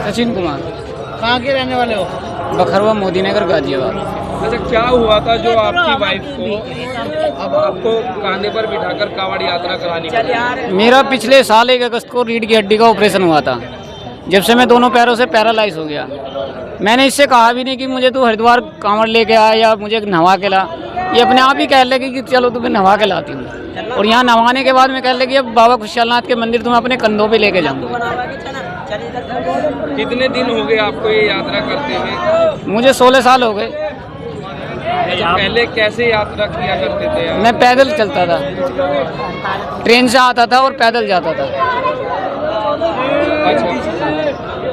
सचिन कुमार। कहाँ के रहने वाले हो? बखरवा मोदी नगर गाजियाबाद। अच्छा, क्या हुआ था जो आपकी वाइफ को अब आपको कांधे पर बिठाकर कांवड़ यात्रा करानी पड़ी? मेरा पिछले साल 1 अगस्त को रीढ़ की हड्डी का ऑपरेशन हुआ था। जब से मैं दोनों पैरों से पैरालाइज हो गया। मैंने इससे कहा भी नहीं कि मुझे तू हरिद्वार कांवड़ लेके आ या मुझे नहवा के ला। ये अपने आप ही कह लगी कि चलो तुम्हें नहवा के लाती हूँ। और यहाँ नहवाने के बाद में कह लगी अब बाबा खुशहालनाथ के मंदिर तुम्हें अपने कंधों पे लेके जाऊँगा। कितने दिन हो गए आपको ये यात्रा करते हुए? मुझे 16 साल हो गए। अच्छा, पहले कैसे यात्रा किया करते थे आप? मैं पैदल चलता था, ट्रेन से आता था और पैदल जाता था। अच्छा,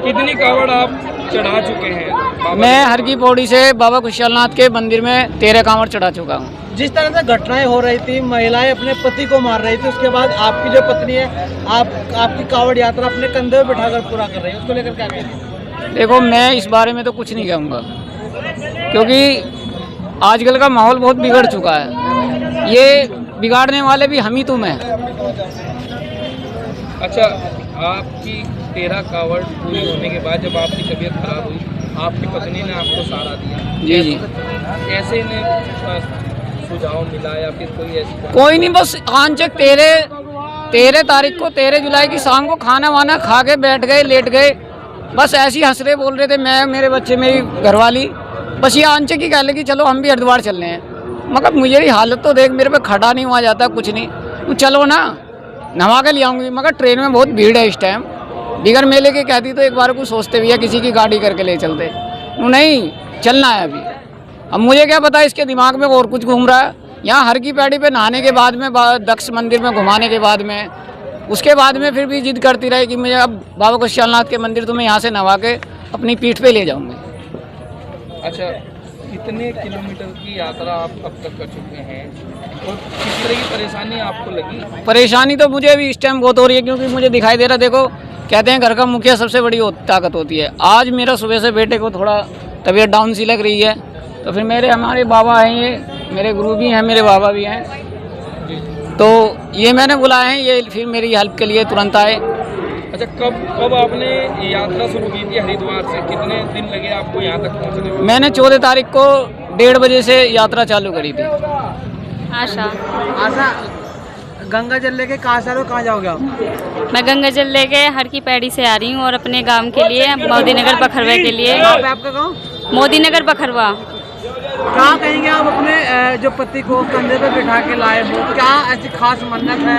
कितनी कांवड़ आप चढ़ा चुके हैं? मैं हर की पौड़ी से बाबा खुशहालनाथ के मंदिर में 13 कांवड़ चढ़ा चुका हूँ। जिस तरह से घटनाएं हो रही थी, महिलाएं अपने पति को मार रही थी, उसके बाद आपकी जो पत्नी है आपकी कांवड़ यात्रा अपने कंधे पे बिठाकर पूरा कर रही है, उसको लेकर क्या कहेंगे? देखो, मैं इस बारे में तो कुछ नहीं कहूँगा, क्योंकि आजकल का माहौल बहुत बिगड़ चुका है। ये बिगाड़ने वाले भी हम ही तुम हैं। अच्छा, आपकी 13 कांवड़ पूरी होने के बाद जब आपकी तबीयत खराब हुई, आपकी पत्नी ने आपको सहारा दिया। जी जी। कैसे इन्हें सुझाव मिला या फिर कोई ऐसी? कोई नहीं, बस आंचक 13 तारीख को 13 जुलाई की शाम को खाना वाना खा के बैठ गए, लेट गए। बस ऐसे ही हंस रहे बोल रहे थे, मैं, मेरे बच्चे, मेरी घरवाली। बस ये आंचक ही कह लगी चलो हम भी हरिद्वार चल रहे हैं। मगर मुझे हालत तो देख, मेरे पे खड़ा नहीं हुआ जाता, कुछ नहीं। तू चलो ना, नहवा के ले आऊँगी। मगर ट्रेन में बहुत भीड़ है इस टाइम। बिगर मेले के कहती तो एक बार को सोचते भी है, किसी की गाड़ी करके ले चलते। नहीं, चलना है अभी। अब मुझे क्या पता इसके दिमाग में और कुछ घूम रहा है। यहाँ हर की पैड़ी पे नहाने के बाद में, दक्ष मंदिर में घुमाने के बाद में, उसके बाद में फिर भी जिद करती रही कि मुझे अब बाबा खुशहालनाथ के मंदिर तुम्हें यहाँ से नहवा के अपनी पीठ पे ले जाऊँगी। अच्छा, कितने किलोमीटर की यात्रा आप अब तक कर चुके हैं और किस तरह की परेशानी आपको लगी? परेशानी तो मुझे भी इस टाइम बहुत हो रही है, क्योंकि मुझे दिखाई दे रहा। देखो, कहते हैं घर का मुखिया सबसे बड़ी ताकत होती है। आज मेरा सुबह से बेटे को थोड़ा तबीयत डाउन सी लग रही है, तो फिर हमारे बाबा हैं, ये मेरे गुरु भी हैं, मेरे बाबा भी हैं, तो ये मैंने बुलाए हैं, ये फिर मेरी हेल्प के लिए तुरंत आए। अच्छा, कब आपने यात्रा शुरू की थी हरिद्वार से? कितने दिन लगे आपको यहाँ तक पहुँचने में? मैंने 14 तारीख को 1:30 बजे से यात्रा चालू करी थी। आशा गंगा जल लेके कहाँ से आ रहे हो, कहाँ जाओगे आप? मैं गंगा जल लेके हर की पैड़ी से आ रही हूँ और अपने गांव के लिए, मोदी नगर बखरवा के लिए। आपका गाँव? मोदी नगर बखरवा। क्या कहेंगे आप अपने जो पति को कंधे पे बिठा के लाए हो, क्या ऐसी खास मन्नत है?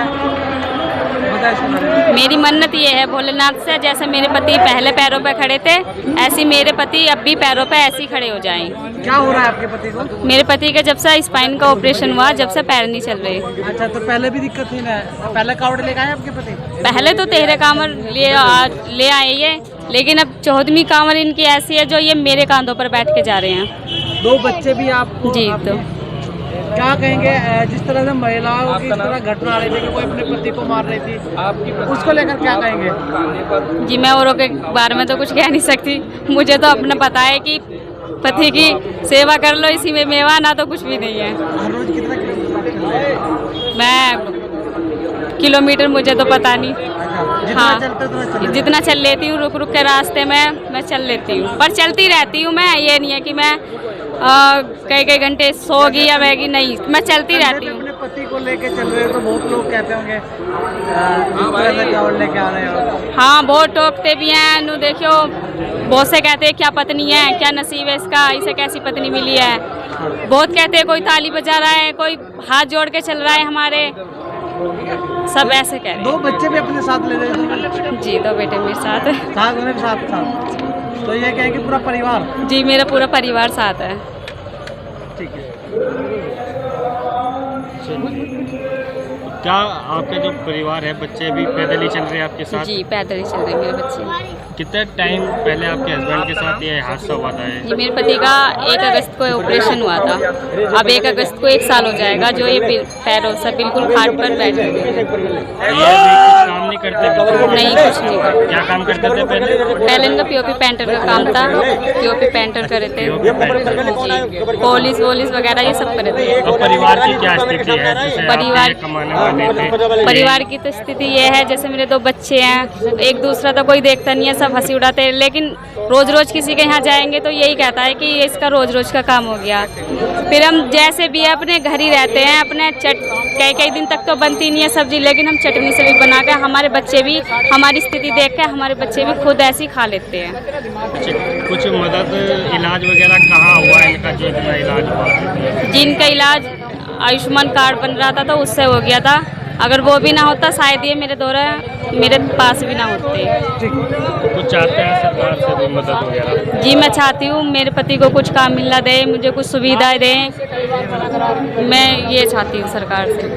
बताइए इसके बारे में। मेरी मन्नत ये है भोलेनाथ से, जैसे मेरे पति पहले पैरों पे खड़े थे, ऐसे मेरे पति अब भी पैरों पे ऐसे ही खड़े हो जाएं। क्या हो रहा है आपके पति को? मेरे पति का जब से स्पाइन का ऑपरेशन हुआ, जब से पैर नहीं चल रहे। अच्छा, तो पहले भी दिक्कत थी ना? पहले कांवड़ लेके आए आपके पति? पहले तो 13 कांवड़ ले आए ये, लेकिन अब 14वीं कांवड़ इनकी ऐसी है जो ये मेरे कांधों पर बैठ के जा रहे हैं। 2 बच्चे भी आपको? जी। तो क्या कहेंगे जिस तरह से महिलाओं की तरह घटना आ रही थी कि कोई अपने पति को मार रही थी, उसको लेकर क्या कहेंगे? जी, मैं औरों के बारे में तो कुछ कह नहीं सकती। मुझे तो अपना पता है कि पति की सेवा कर लो, इसी में मेवा, ना तो कुछ भी नहीं है। हर रोज कितना किलोमीटर? मैं किलोमीटर मुझे तो पता नहीं। हाँ, जितना चल लेती हूँ, रुक रुक के रास्ते में मैं चल लेती हूँ, पर चलती रहती हूँ मैं। ये नहीं है कि मैं कई घंटे सोगी या रहेगी, नहीं, मैं चलती रहती हूँ। अपने पति को लेके चल रहे हो तो बहुत लोग कहते होंगे कांवड़ लेके आ रहे हो। हाँ, बहुत टोकते भी हैं। नु देखियो, बहुत से कहते हैं क्या पत्नी है, क्या नसीब है इसका, इसे कैसी पत्नी मिली है। बहुत कहते हैं, कोई ताली बजा रहा है, कोई हाथ जोड़ के चल रहा है हमारे, सब ऐसे कह रहे हैं। 2 बच्चे भी अपने साथ ले रहे हो? जी, 2 बेटे मेरे साथ है। साथ होने के साथ तो ये कहें कि पूरा परिवार? जी, मेरा पूरा परिवार साथ है। ठीक है। क्या आपका जो परिवार है, बच्चे भी पैदल ही चल रहे हैं आपके साथ? जी, पैदल ही चल रहे हैं मेरे बच्चे। कितने टाइम पहले आपके हस्बैंड के साथ ये हादसा हुआ था? जी मेरे पति का 1 अगस्त को ऑपरेशन हुआ था। अब 1 अगस्त को 1 साल हो जाएगा जो ये पैरों से बिल्कुल खाट पर बैठे हुए हैं। ये भी कुछ काम नहीं करते? नहीं, कुछ नहीं करते। क्या काम करते थे पहले? पहले इनका पीओपी पेंटर का काम था, पीओपी पेंटर करे थे जी, पॉलिश वगैरह ये सब करे थे। अब परिवार की क्या स्थिति है? जैसे आप ये कमाने वाले थे। परिवार की तो स्थिति ये है, जैसे मेरे 2 बच्चे हैं, एक दूसरा तो कोई देखता नहीं है, सब हंसी उड़ाते हैं, लेकिन रोज किसी के यहाँ जाएंगे तो यही कहता है कि ये इसका रोज का काम हो गया। फिर हम जैसे भी अपने घर ही रहते हैं, अपने कई दिन तक तो बनती नहीं है सब्जी, लेकिन हम चटनी से भी बना कर हमारे बच्चे भी हमारी स्थिति देख कर हमारे बच्चे भी खुद ऐसी खा लेते हैं। अच्छा, कुछ मदद इलाज वगैरह कहाँ हुआ है इनका, जो इतना इलाज हुआ? जिनका इलाज आयुष्मान कार्ड बन रहा था तो उससे हो गया था, अगर वो भी ना होता शायद ये मेरे पास भी ना होते। कुछ चाहते हैं सरकार से भी मदद वगैरह? जी मैं चाहती हूँ मेरे पति को कुछ काम मिलना दे, मुझे कुछ सुविधाएं दें, मैं ये चाहती हूँ सरकार से।